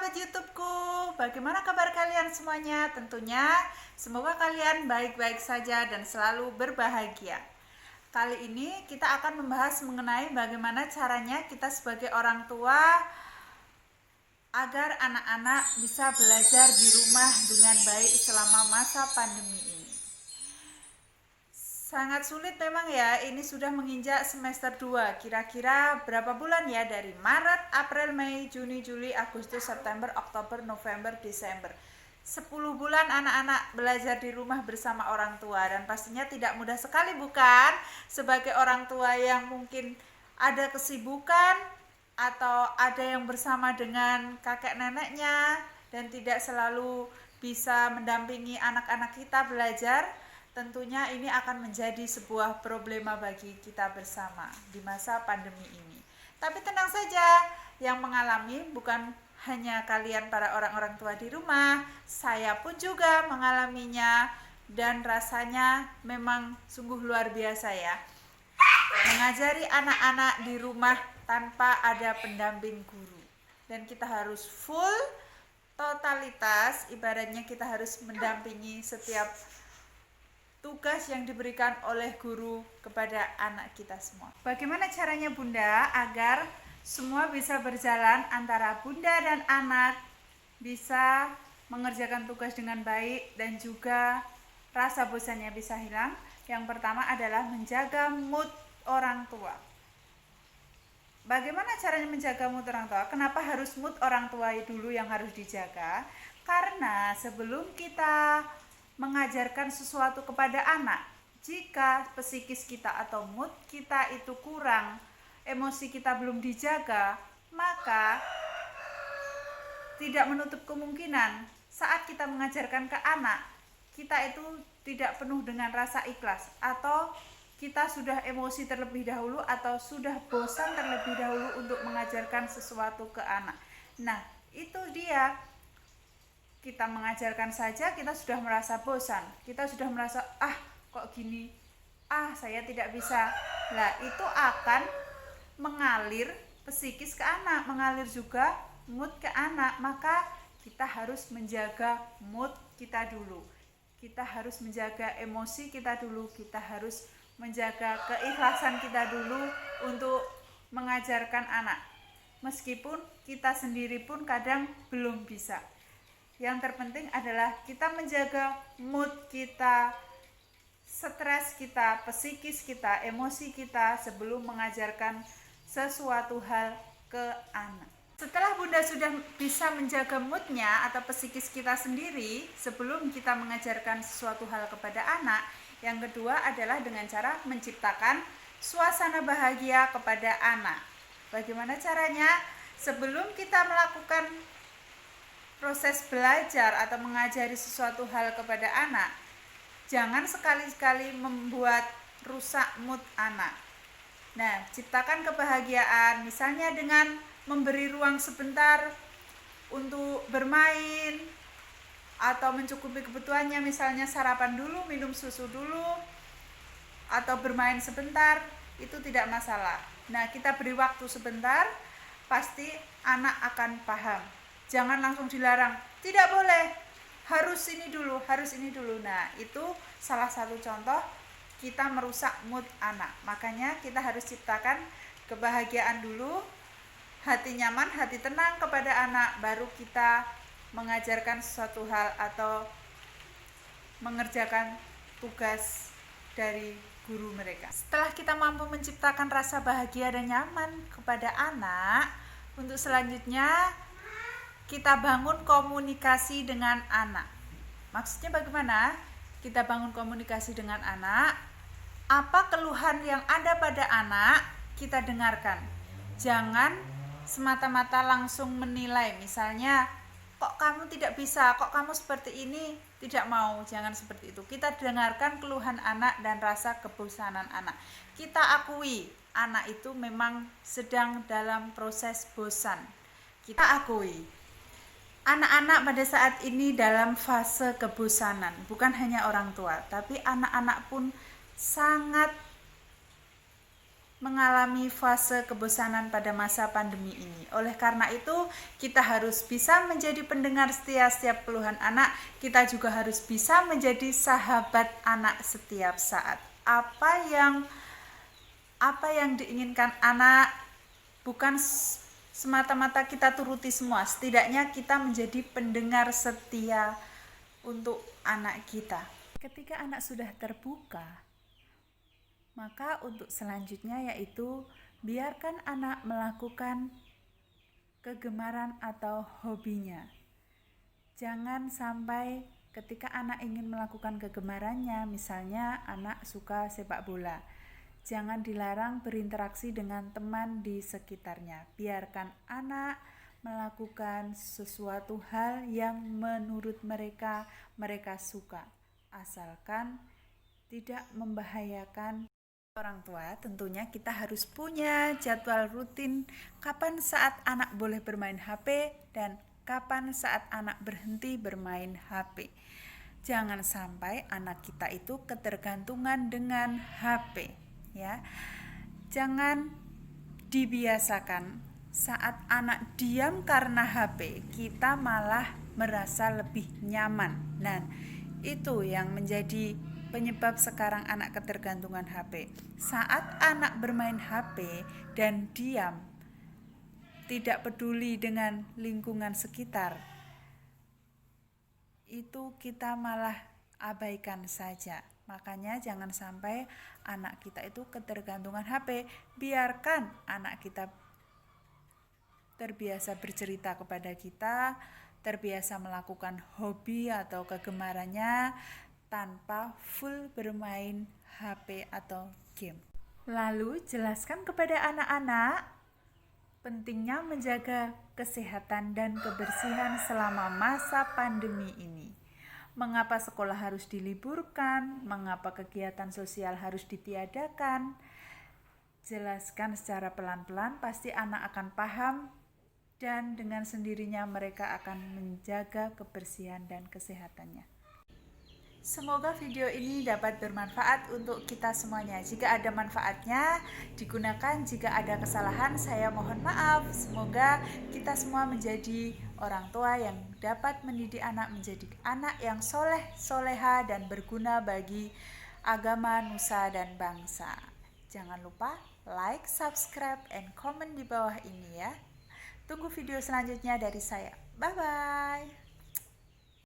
sahabat YouTubeku, bagaimana kabar kalian semuanya? Tentunya semoga kalian baik-baik saja dan selalu berbahagia. Kali ini kita akan membahas mengenai bagaimana caranya kita sebagai orang tua agar anak-anak bisa belajar di rumah dengan baik selama masa pandemi ini. Sangat sulit memang ya, ini sudah menginjak semester 2. Kira-kira berapa bulan ya? Dari Maret, April, Mei, Juni, Juli, Agustus, September, Oktober, November, Desember. 10 bulan anak-anak belajar di rumah bersama orang tua. Dan pastinya tidak mudah sekali bukan? Sebagai orang tua yang mungkin ada kesibukan atau ada yang bersama dengan kakek neneknya dan tidak selalu bisa mendampingi anak-anak kita belajar. Tentunya ini akan menjadi sebuah problema bagi kita bersama di masa pandemi ini. Tapi tenang saja, yang mengalami bukan hanya kalian para orang-orang tua di rumah, saya pun juga mengalaminya dan rasanya memang sungguh luar biasa ya. Mengajari anak-anak di rumah tanpa ada pendamping guru. Dan kita harus full totalitas, ibaratnya kita harus mendampingi setiap tugas yang diberikan oleh guru kepada anak kita semua. Bagaimana caranya Bunda agar semua bisa berjalan antara Bunda dan anak bisa mengerjakan tugas dengan baik dan juga rasa bosannya bisa hilang? Yang pertama adalah menjaga mood orang tua. Bagaimana caranya menjaga mood orang tua? Kenapa harus mood orang tua dulu yang harus dijaga? Karena sebelum kita mengajarkan sesuatu kepada anak, jika psikis kita atau mood kita itu kurang, emosi kita belum dijaga, maka tidak menutup kemungkinan saat kita mengajarkan ke anak, kita itu tidak penuh dengan rasa ikhlas, atau kita sudah emosi terlebih dahulu atau sudah bosan terlebih dahulu untuk mengajarkan sesuatu ke anak. Nah, itu dia. Kita mengajarkan saja kita sudah merasa bosan, kita sudah merasa kok gini, saya tidak bisa. Nah, itu akan mengalir psikis ke anak, mengalir juga mood ke anak. Maka kita harus menjaga mood kita dulu, kita harus menjaga emosi kita dulu, kita harus menjaga keikhlasan kita dulu untuk mengajarkan anak, meskipun kita sendiri pun kadang belum bisa. Yang terpenting adalah kita menjaga mood kita, stres kita, psikis kita, emosi kita sebelum mengajarkan sesuatu hal ke anak. Setelah Bunda sudah bisa menjaga moodnya atau psikis kita sendiri sebelum kita mengajarkan sesuatu hal kepada anak, yang kedua adalah dengan cara menciptakan suasana bahagia kepada anak. Bagaimana caranya? Sebelum kita melakukan proses belajar atau mengajari sesuatu hal kepada anak, jangan sekali-kali membuat rusak mood anak. Nah, ciptakan kebahagiaan, misalnya dengan memberi ruang sebentar untuk bermain atau mencukupi kebutuhannya, misalnya sarapan dulu, minum susu dulu, atau bermain sebentar, itu tidak masalah. Nah, kita beri waktu sebentar, pasti anak akan paham. Jangan langsung dilarang, tidak boleh, harus ini dulu, harus ini dulu. Nah, itu salah satu contoh kita merusak mood anak. Makanya kita harus ciptakan kebahagiaan dulu, hati nyaman, hati tenang kepada anak, baru kita mengajarkan sesuatu hal atau mengerjakan tugas dari guru mereka. Setelah kita mampu menciptakan rasa bahagia dan nyaman kepada anak, untuk selanjutnya kita bangun komunikasi dengan anak. Maksudnya bagaimana? Kita bangun komunikasi dengan anak. Apa keluhan yang ada pada anak, kita dengarkan. Jangan semata-mata langsung menilai. Misalnya, kok kamu tidak bisa, kok kamu seperti ini, tidak mau. Jangan seperti itu. Kita dengarkan keluhan anak dan rasa kebosanan anak. Kita akui, anak itu memang sedang dalam proses bosan. Kita akui. Anak-anak pada saat ini dalam fase kebosanan, bukan hanya orang tua, tapi anak-anak pun sangat mengalami fase kebosanan pada masa pandemi ini. Oleh karena itu, kita harus bisa menjadi pendengar setia setiap keluhan anak. Kita juga harus bisa menjadi sahabat anak setiap saat. Apa yang diinginkan anak bukan semata-mata kita turuti semua. Setidaknya kita menjadi pendengar setia untuk anak kita. Ketika anak sudah terbuka, maka untuk selanjutnya yaitu biarkan anak melakukan kegemaran atau hobinya. Jangan sampai ketika anak ingin melakukan kegemarannya, misalnya anak suka sepak bola, jangan dilarang berinteraksi dengan teman di sekitarnya. Biarkan anak melakukan sesuatu hal yang menurut mereka suka, asalkan tidak membahayakan orang tua. Tentunya kita harus punya jadwal rutin kapan saat anak boleh bermain HP dan kapan saat anak berhenti bermain HP. Jangan sampai anak kita itu ketergantungan dengan HP, ya. Jangan dibiasakan saat anak diam karena HP, kita malah merasa lebih nyaman. Nah, itu yang menjadi penyebab sekarang anak ketergantungan HP. Saat anak bermain HP dan diam, tidak peduli dengan lingkungan sekitar, itu kita malah abaikan saja. Makanya jangan sampai anak kita itu ketergantungan HP. Biarkan anak kita terbiasa bercerita kepada kita, terbiasa melakukan hobi atau kegemarannya tanpa full bermain HP atau game. Lalu jelaskan kepada anak-anak pentingnya menjaga kesehatan dan kebersihan selama masa pandemi ini. Mengapa sekolah harus diliburkan? Mengapa kegiatan sosial harus ditiadakan? Jelaskan secara pelan-pelan, pasti anak akan paham dan dengan sendirinya mereka akan menjaga kebersihan dan kesehatannya. Semoga video ini dapat bermanfaat untuk kita semuanya. Jika ada manfaatnya, digunakan. Jika ada kesalahan, saya mohon maaf. Semoga kita semua menjadi orang tua yang dapat mendidik anak menjadi anak yang soleh, soleha, dan berguna bagi agama, nusa, dan bangsa. Jangan lupa like, subscribe, and comment di bawah ini ya. Tunggu video selanjutnya dari saya. Bye-bye.